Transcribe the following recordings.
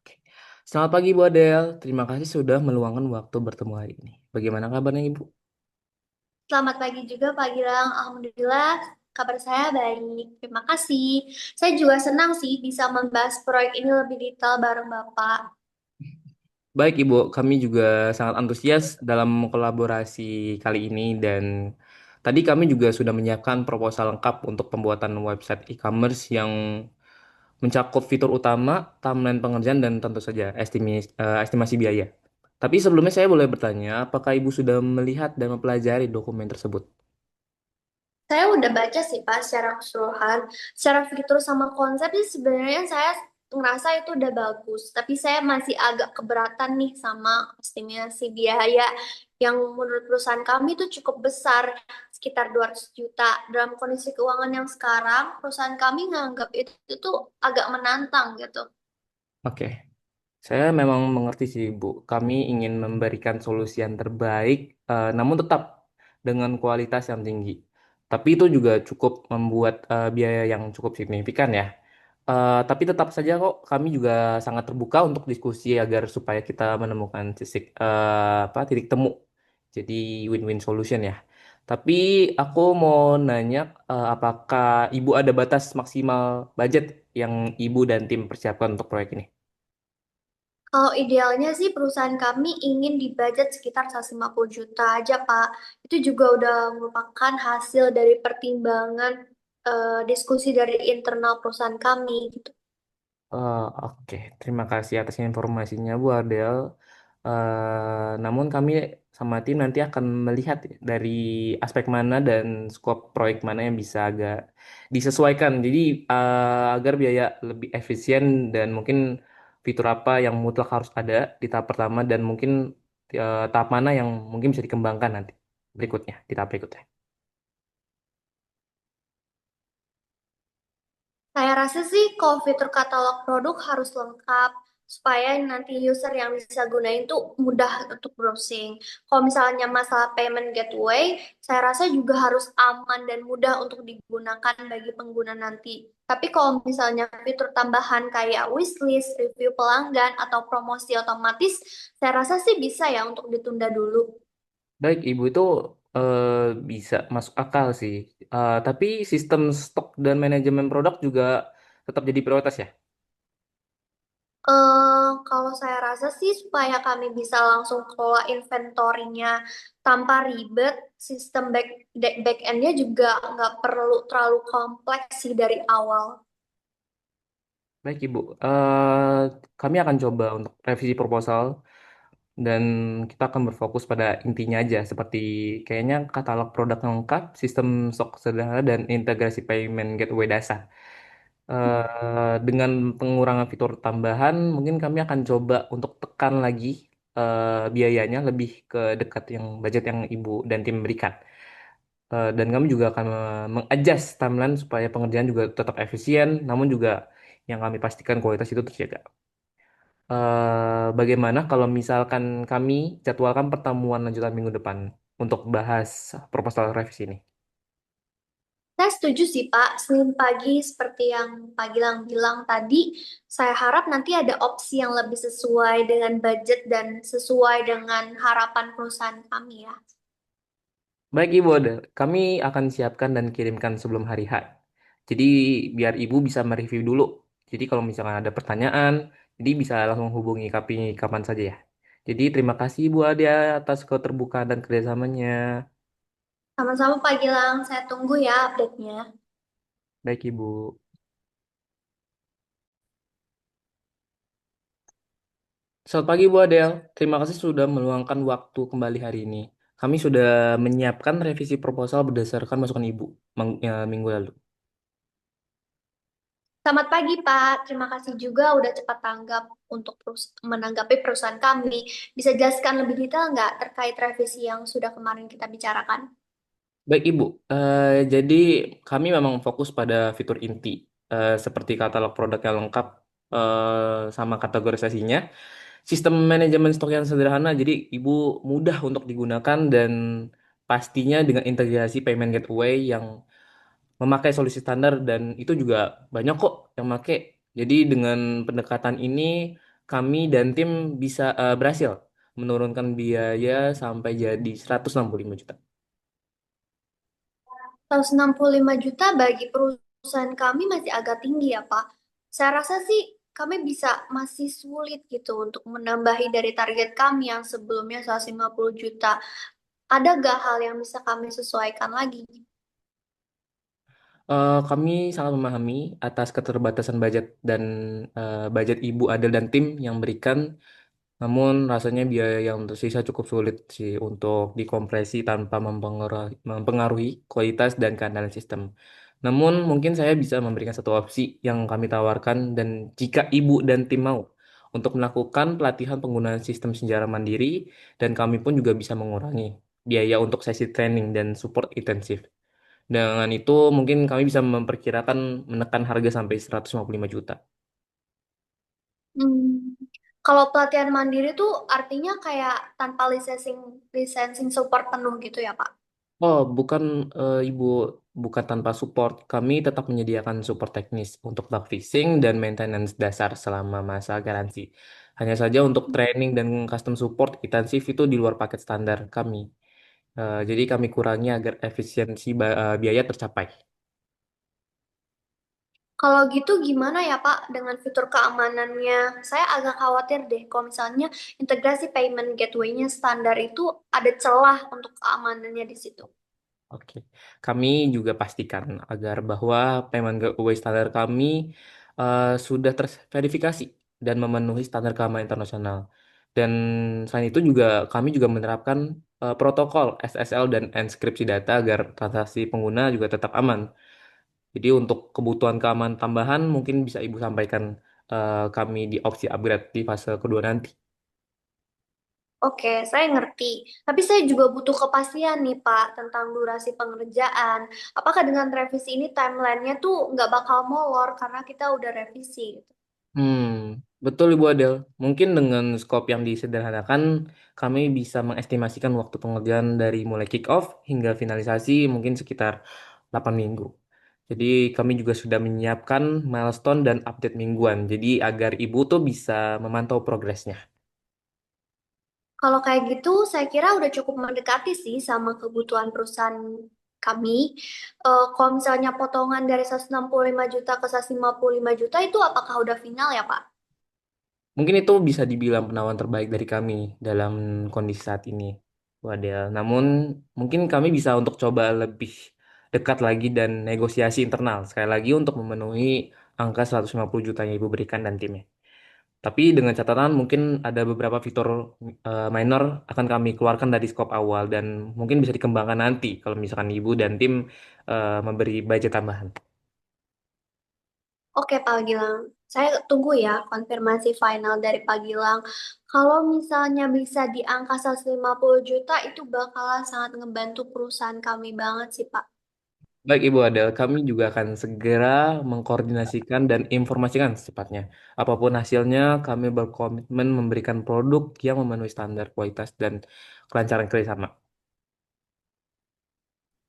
Oke. Selamat pagi Bu Adel. Terima kasih sudah meluangkan waktu bertemu hari ini. Bagaimana kabarnya Ibu? Selamat pagi juga Pak Gilang. Alhamdulillah kabar saya baik. Terima kasih. Saya juga senang sih bisa membahas proyek ini lebih detail bareng Bapak. Baik Ibu, kami juga sangat antusias dalam kolaborasi kali ini dan tadi kami juga sudah menyiapkan proposal lengkap untuk pembuatan website e-commerce yang mencakup fitur utama, timeline pengerjaan dan tentu saja estimasi biaya. Tapi sebelumnya saya boleh bertanya, apakah Ibu sudah melihat dan mempelajari dokumen tersebut? Saya udah baca sih Pak secara keseluruhan. Secara fitur sama konsep sih sebenarnya saya ngerasa itu udah bagus. Tapi saya masih agak keberatan nih sama estimasi biaya yang menurut perusahaan kami itu cukup besar, sekitar 200 juta. Dalam kondisi keuangan yang sekarang, perusahaan kami nganggap itu tuh agak menantang gitu. Oke. Saya memang mengerti sih, Bu. Kami ingin memberikan solusi yang terbaik, namun tetap dengan kualitas yang tinggi. Tapi itu juga cukup membuat biaya yang cukup signifikan ya. Tapi tetap saja kok kami juga sangat terbuka untuk diskusi agar supaya kita menemukan titik temu. Jadi win-win solution ya. Tapi aku mau nanya, apakah Ibu ada batas maksimal budget yang Ibu dan tim persiapkan untuk proyek ini? Kalau idealnya sih perusahaan kami ingin di budget sekitar 150 juta aja, Pak. Itu juga udah merupakan hasil dari pertimbangan diskusi dari internal perusahaan kami gitu. Oke, terima kasih atas informasinya Bu Adel. Namun kami sama tim nanti akan melihat dari aspek mana dan skop proyek mana yang bisa agak disesuaikan. Jadi agar biaya lebih efisien dan mungkin fitur apa yang mutlak harus ada di tahap pertama dan mungkin tahap mana yang mungkin bisa dikembangkan nanti berikutnya di tahap berikutnya. Saya rasa sih kalau fitur katalog produk harus lengkap supaya nanti user yang bisa gunain tuh mudah untuk browsing. Kalau misalnya masalah payment gateway, saya rasa juga harus aman dan mudah untuk digunakan bagi pengguna nanti. Tapi kalau misalnya fitur tambahan kayak wishlist, review pelanggan, atau promosi otomatis, saya rasa sih bisa ya untuk ditunda dulu. Baik, Ibu itu eh, bisa masuk akal sih. Tapi sistem stok dan manajemen produk juga tetap jadi prioritas ya. Kalau saya rasa sih supaya kami bisa langsung kelola inventorinya tanpa ribet, sistem back endnya juga nggak perlu terlalu kompleks sih dari awal. Baik, Ibu. Kami akan coba untuk revisi proposal dan kita akan berfokus pada intinya aja seperti kayaknya katalog produk yang lengkap, sistem stok sederhana dan integrasi payment gateway dasar. Dengan pengurangan fitur tambahan, mungkin kami akan coba untuk tekan lagi biayanya lebih ke dekat yang budget yang Ibu dan tim berikan. Dan kami juga akan mengadjust timeline supaya pengerjaan juga tetap efisien, namun juga yang kami pastikan kualitas itu terjaga. Bagaimana kalau misalkan kami jadwalkan pertemuan lanjutan minggu depan untuk bahas proposal revisi ini? Saya setuju sih Pak, Senin pagi seperti yang Pak Gilang bilang tadi, saya harap nanti ada opsi yang lebih sesuai dengan budget dan sesuai dengan harapan perusahaan kami ya. Baik Ibu, kami akan siapkan dan kirimkan sebelum hari H. Jadi biar Ibu bisa mereview dulu. Jadi kalau misalkan ada pertanyaan, jadi bisa langsung hubungi kami kapan saja ya. Jadi terima kasih Ibu Ade atas keterbukaan dan kerjasamanya. Sama-sama Pak Gilang, saya tunggu ya update-nya. Baik Ibu. Selamat pagi Bu Adel. Terima kasih sudah meluangkan waktu kembali hari ini. Kami sudah menyiapkan revisi proposal berdasarkan masukan Ibu minggu lalu. Selamat pagi, Pak. Terima kasih juga udah cepat tanggap untuk menanggapi perusahaan kami. Bisa jelaskan lebih detail nggak terkait revisi yang sudah kemarin kita bicarakan? Baik Ibu, jadi kami memang fokus pada fitur inti seperti katalog produk yang lengkap sama kategorisasinya, sistem manajemen stok yang sederhana, jadi Ibu mudah untuk digunakan dan pastinya dengan integrasi payment gateway yang memakai solusi standar dan itu juga banyak kok yang make. Jadi dengan pendekatan ini kami dan tim bisa berhasil menurunkan biaya sampai jadi 165 juta. 165 juta bagi perusahaan kami masih agak tinggi ya, Pak. Saya rasa sih kami bisa masih sulit gitu untuk menambahi dari target kami yang sebelumnya 150 juta. Ada gak hal yang bisa kami sesuaikan lagi? Kami sangat memahami atas keterbatasan budget dan budget Ibu Adel dan tim yang berikan. Namun rasanya biaya yang tersisa cukup sulit sih untuk dikompresi tanpa mempengaruhi kualitas dan keandalan sistem. Namun mungkin saya bisa memberikan satu opsi yang kami tawarkan dan jika ibu dan tim mau untuk melakukan pelatihan penggunaan sistem sejarah mandiri dan kami pun juga bisa mengurangi biaya untuk sesi training dan support intensif. Dengan itu mungkin kami bisa memperkirakan menekan harga sampai 155 juta. Hmm, kalau pelatihan mandiri tuh artinya kayak tanpa licensing support penuh gitu ya, Pak? Oh, bukan Ibu, bukan tanpa support. Kami tetap menyediakan support teknis untuk bug fixing dan maintenance dasar selama masa garansi. Hanya saja untuk training dan custom support intensif itu di luar paket standar kami. Jadi kami kurangi agar efisiensi biaya tercapai. Kalau gitu gimana ya Pak dengan fitur keamanannya? Saya agak khawatir deh kalau misalnya integrasi payment gateway-nya standar itu ada celah untuk keamanannya di situ. Oke, kami juga pastikan agar bahwa payment gateway standar kami sudah terverifikasi dan memenuhi standar keamanan internasional. Dan selain itu juga kami juga menerapkan protokol SSL dan enkripsi data agar transaksi pengguna juga tetap aman. Jadi untuk kebutuhan keamanan tambahan mungkin bisa Ibu sampaikan kami di opsi upgrade di fase kedua nanti. Oke, saya ngerti. Tapi saya juga butuh kepastian nih Pak tentang durasi pengerjaan. Apakah dengan revisi ini timelinenya tuh nggak bakal molor karena kita udah revisi gitu. Hmm, betul Ibu Adel. Mungkin dengan skop yang disederhanakan, kami bisa mengestimasikan waktu pengerjaan dari mulai kick off hingga finalisasi mungkin sekitar 8 minggu. Jadi kami juga sudah menyiapkan milestone dan update mingguan. Jadi agar Ibu tuh bisa memantau progresnya. Kalau kayak gitu, saya kira udah cukup mendekati sih sama kebutuhan perusahaan kami. Kalau misalnya potongan dari 165 juta ke 155 juta itu apakah udah final ya, Pak? Mungkin itu bisa dibilang penawaran terbaik dari kami dalam kondisi saat ini, Bu Adel. Namun mungkin kami bisa untuk coba lebih dekat lagi dan negosiasi internal. Sekali lagi untuk memenuhi angka 150 juta yang Ibu berikan dan timnya. Tapi dengan catatan mungkin ada beberapa fitur minor akan kami keluarkan dari skop awal dan mungkin bisa dikembangkan nanti kalau misalkan Ibu dan tim memberi budget tambahan. Oke, Pak Gilang. Saya tunggu ya konfirmasi final dari Pak Gilang. Kalau misalnya bisa di angka 150 juta itu bakalan sangat ngebantu perusahaan kami banget sih, Pak. Baik Ibu Adel, kami juga akan segera mengkoordinasikan dan informasikan secepatnya. Apapun hasilnya, kami berkomitmen memberikan produk yang memenuhi standar kualitas dan kelancaran kerjasama.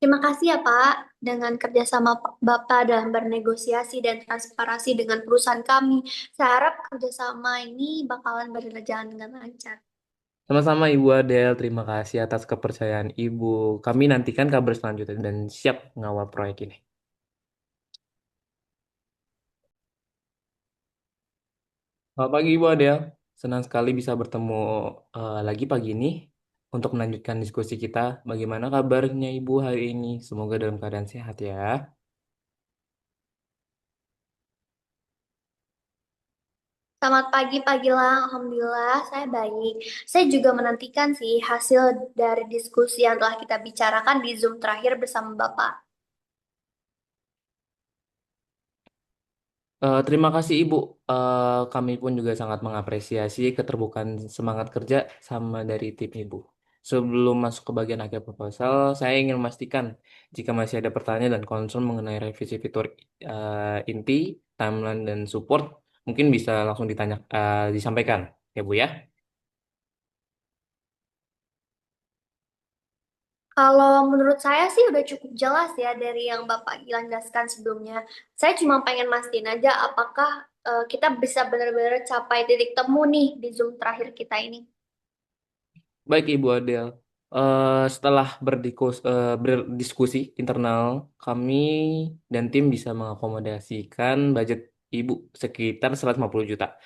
Terima kasih ya Pak, dengan kerjasama Bapak dalam bernegosiasi dan transparansi dengan perusahaan kami. Saya harap kerjasama ini bakalan berjalan dengan lancar. Sama-sama Ibu Adel, terima kasih atas kepercayaan Ibu. Kami nantikan kabar selanjutnya dan siap mengawal proyek ini. Selamat pagi Ibu Adel, senang sekali bisa bertemu lagi pagi ini untuk melanjutkan diskusi kita. Bagaimana kabarnya Ibu hari ini? Semoga dalam keadaan sehat ya. Selamat pagi Pak Gilang, Alhamdulillah saya baik. Saya juga menantikan sih hasil dari diskusi yang telah kita bicarakan di Zoom terakhir bersama Bapak. Terima kasih Ibu. Kami pun juga sangat mengapresiasi keterbukaan semangat kerja sama dari tim Ibu. Sebelum masuk ke bagian akhir proposal, saya ingin memastikan jika masih ada pertanyaan dan concern mengenai revisi fitur inti, timeline dan support, mungkin bisa langsung disampaikan, ya Bu ya. Kalau menurut saya sih udah cukup jelas ya dari yang Bapak Gilang jelaskan sebelumnya. Saya cuma pengen mastiin aja apakah kita bisa benar-benar capai titik temu nih di Zoom terakhir kita ini. Baik Ibu Adel, setelah berdiskusi internal, kami dan tim bisa mengakomodasikan budget Ibu sekitar 150 juta.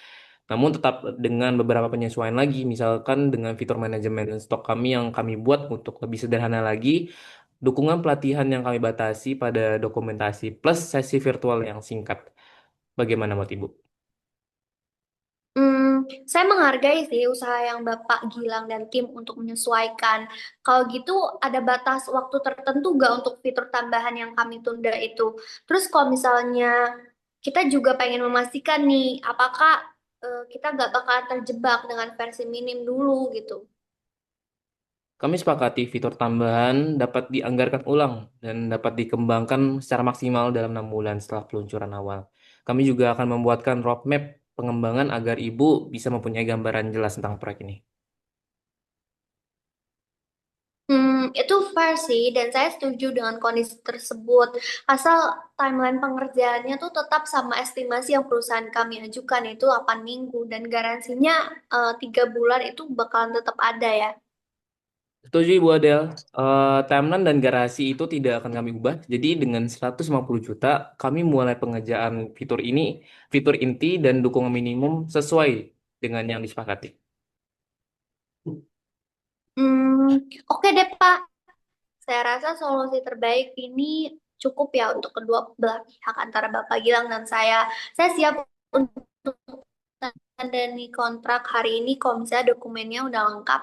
Namun tetap dengan beberapa penyesuaian lagi, misalkan dengan fitur manajemen stok kami yang kami buat untuk lebih sederhana lagi, dukungan pelatihan yang kami batasi pada dokumentasi, plus sesi virtual yang singkat. Bagaimana menurut Ibu? Saya menghargai sih usaha yang Bapak Gilang dan tim untuk menyesuaikan. Kalau gitu ada batas waktu tertentu nggak untuk fitur tambahan yang kami tunda itu? Terus kalau misalnya kita juga pengen memastikan nih, apakah kita nggak bakal terjebak dengan versi minim dulu gitu. Kami sepakati fitur tambahan dapat dianggarkan ulang dan dapat dikembangkan secara maksimal dalam 6 bulan setelah peluncuran awal. Kami juga akan membuatkan roadmap pengembangan agar Ibu bisa mempunyai gambaran jelas tentang proyek ini. Itu fair sih, dan saya setuju dengan kondisi tersebut. Asal timeline pengerjaannya tuh tetap sama estimasi yang perusahaan kami ajukan, yaitu 8 minggu, dan garansinya 3 bulan itu bakalan tetap ada ya. Setuju Ibu Adel, timeline dan garasi itu tidak akan kami ubah. Jadi dengan 150 juta, kami mulai pengerjaan fitur ini, fitur inti dan dukungan minimum sesuai dengan yang disepakati. Oke deh Pak, saya rasa solusi terbaik ini cukup ya untuk kedua belah pihak antara Bapak Gilang dan saya. Saya siap untuk tanda nih kontrak hari ini kalau misalnya dokumennya udah lengkap.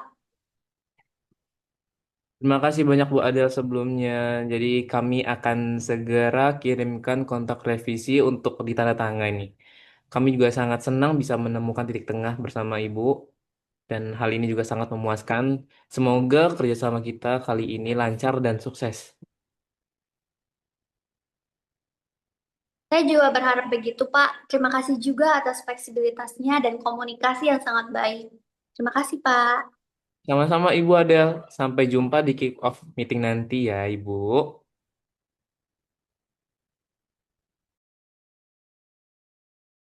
Terima kasih banyak Bu Adel sebelumnya. Jadi kami akan segera kirimkan kontak revisi untuk ditandatangani. Kami juga sangat senang bisa menemukan titik tengah bersama Ibu dan hal ini juga sangat memuaskan. Semoga kerjasama kita kali ini lancar dan sukses. Saya juga berharap begitu, Pak. Terima kasih juga atas fleksibilitasnya dan komunikasi yang sangat baik. Terima kasih, Pak. Sama-sama Ibu Adel. Sampai jumpa di kick off meeting nanti ya Ibu.